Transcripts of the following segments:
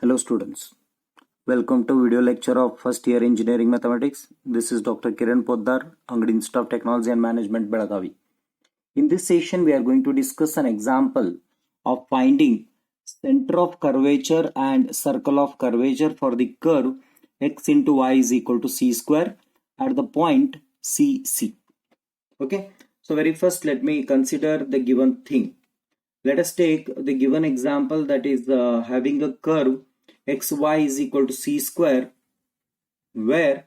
Hello students, welcome to video lecture of first year engineering mathematics. This is Dr. Kiran Poddar, Angad Institute of Technology and Management, Belagavi. In this session, we are going to discuss an example of finding center of curvature and circle of curvature for the curve x into y is equal to c square at the point CC. Okay, so very first let me consider the given thing. Let us take the given example, that is having a curve xy is equal to c square, where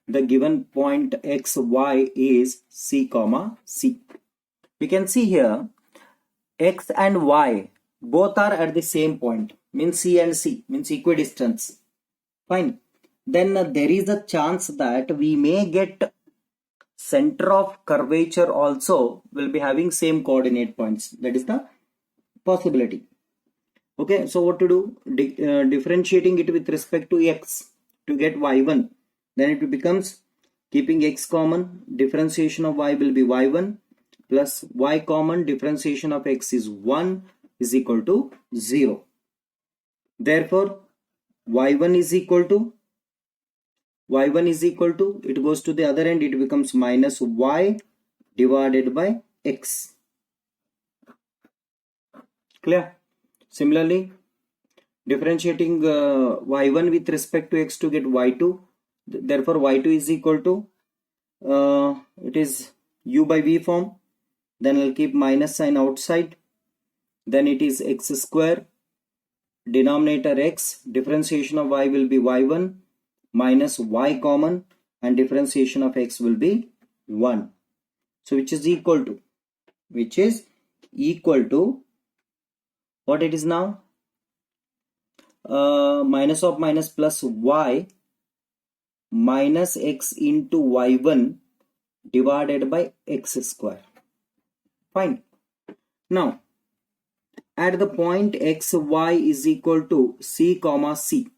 the given point xy is c comma c. We can see here x and y both are at the same point, means c and c, means equidistance. Fine. Then there is a chance that we may get center of curvature also will be having same coordinate points. That is the possibility. Okay, so what to do? Differentiating it with respect to x to get y1. Then it becomes, keeping x common, differentiation of y will be y1 plus y common, differentiation of x is 1 is equal to 0. Therefore, y1 is equal to, it goes to the other end, it becomes minus y divided by x. Clear? Similarly, differentiating y1 with respect to x to get y2. Therefore, y2 is equal to, it is u by v form. Then I'll keep minus sign outside. Then it is x square, denominator x, differentiation of y will be y1 minus y common, and differentiation of x will be 1. So which is equal to, what it is now? Minus of minus plus y minus x into y1 divided by x square. Fine. Now, at the point xy is equal to c comma c.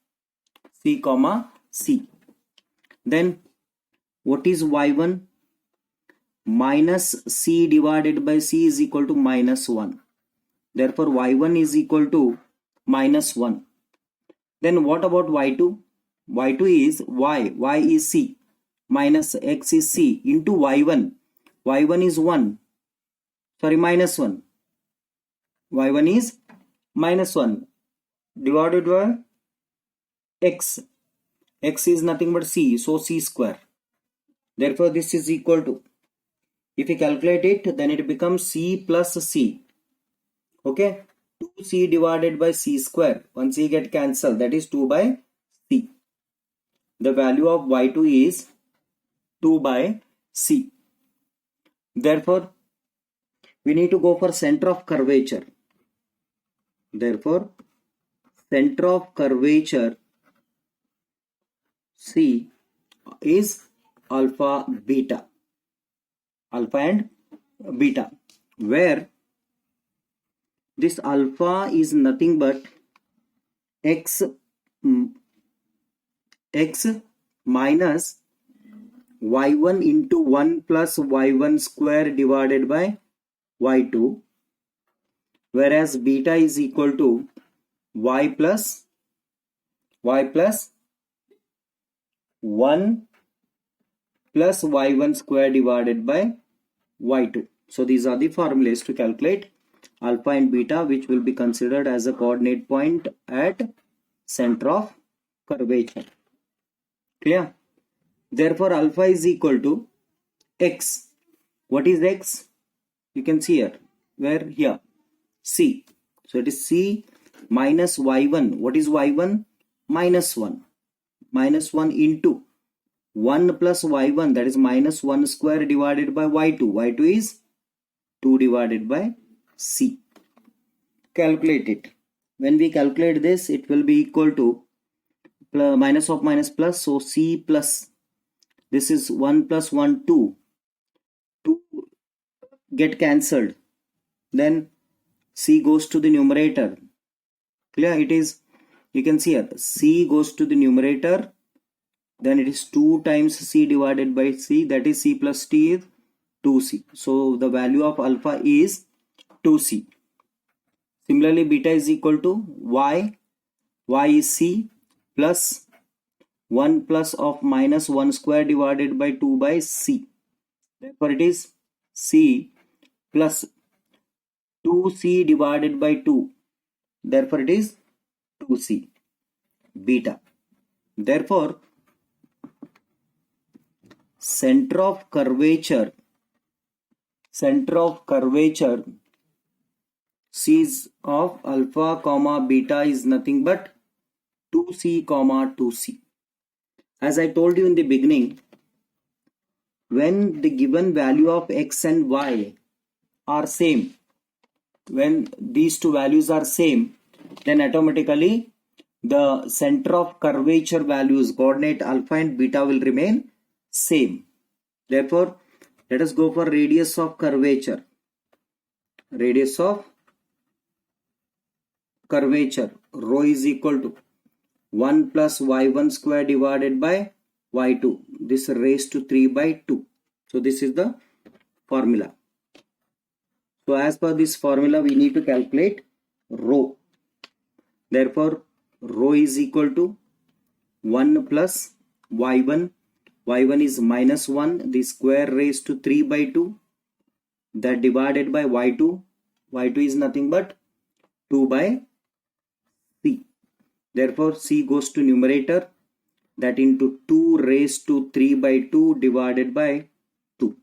Then what is y1? Minus c divided by c is equal to minus 1. Therefore, y1 is equal to minus 1. Then what about y2? y2 is y is c, minus x is c into y1. y1 is 1. Sorry, minus 1. y1 is minus 1 divided by x. x is nothing but c, so c square. Therefore, this is equal to, if you calculate it, then it becomes c plus c. Okay, 2c divided by c square. Once c get cancelled, that is 2 by c. The value of y2 is 2 by c. Therefore, we need to go for center of curvature. Therefore, center of curvature C is alpha and beta, where this alpha is nothing but x minus y1 into 1 plus y1 square divided by y2, whereas beta is equal to y plus 1 plus y1 square divided by y2. So these are the formulas to calculate alpha and beta, which will be considered as a coordinate point at center of curvature. Clear? Therefore, alpha is equal to x. What is x? You can see here. Where? Here. C. So it is c minus y1. What is y1? Minus 1. Minus 1 into 1 plus y1, that is minus 1 square divided by y2. y2 is 2 divided by c. Calculate it. When we calculate this, it will be equal to minus of minus plus, so c plus, this is 1 plus 1, 2. 2 get cancelled. Then c goes to the numerator. Clear? It is, you can see here, c goes to the numerator. Then it is 2 times c divided by c, that is c plus t is 2c. So the value of alpha is 2c. Similarly, beta is equal to y y is c plus 1 plus of minus 1 square divided by 2 by c. Therefore it is c plus 2c divided by 2. Therefore it is 2c beta. Therefore center of curvature C's of alpha comma beta is nothing but 2c comma 2c. As I told you in the beginning, when the given value of x and y are same, when these two values are same, then automatically the center of curvature values, coordinate alpha and beta, will remain same. Therefore, let us go for radius of curvature. Radius of curvature, rho is equal to 1 plus y1 square divided by y2. This raised to 3 by 2. So this is the formula. So as per this formula, we need to calculate rho. Therefore, rho is equal to 1 plus y1. y1 is minus 1. The square raised to 3 by 2. That divided by y2. y2 is nothing but 2 by c. Therefore, c goes to numerator. That into 2 raised to 3 by 2 divided by 2.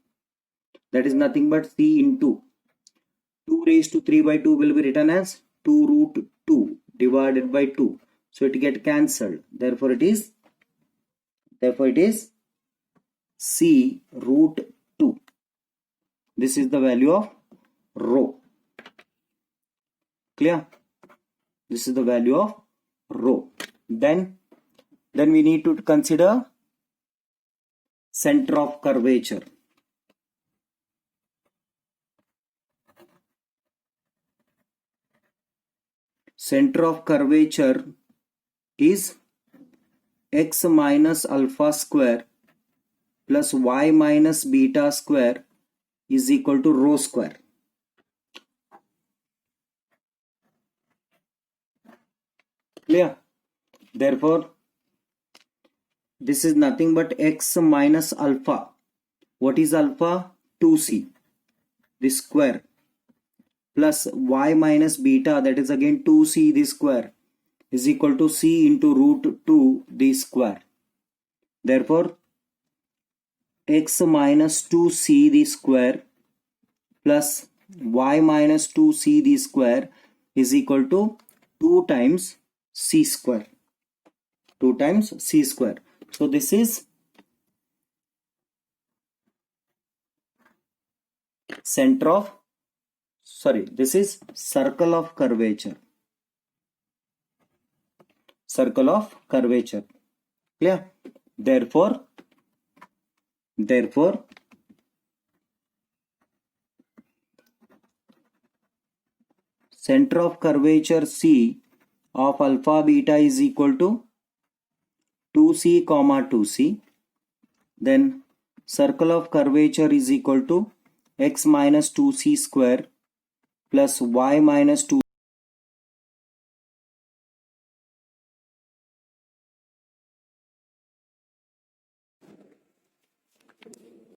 That is nothing but c into 2 raised to 3 by 2 will be written as 2 root 2 divided by 2. So it get cancelled. Therefore it is c root 2. This is the value of rho. Clear? This is the value of rho. Then we need to consider center of curvature. Center of curvature is x minus alpha square plus y minus beta square is equal to rho square. Clear? Therefore, this is nothing but x minus alpha. What is alpha? 2c. This square plus y minus beta, that is again 2c this square, is equal to c into root 2 this square. Therefore, x minus 2c this square plus y minus 2c this square is equal to 2 times c square. 2 times c square. So this is this is circle of curvature. Circle of curvature. Clear? Therefore, center of curvature C of alpha beta is equal to 2c comma 2c. Then circle of curvature is equal to x minus 2c square plus y minus 2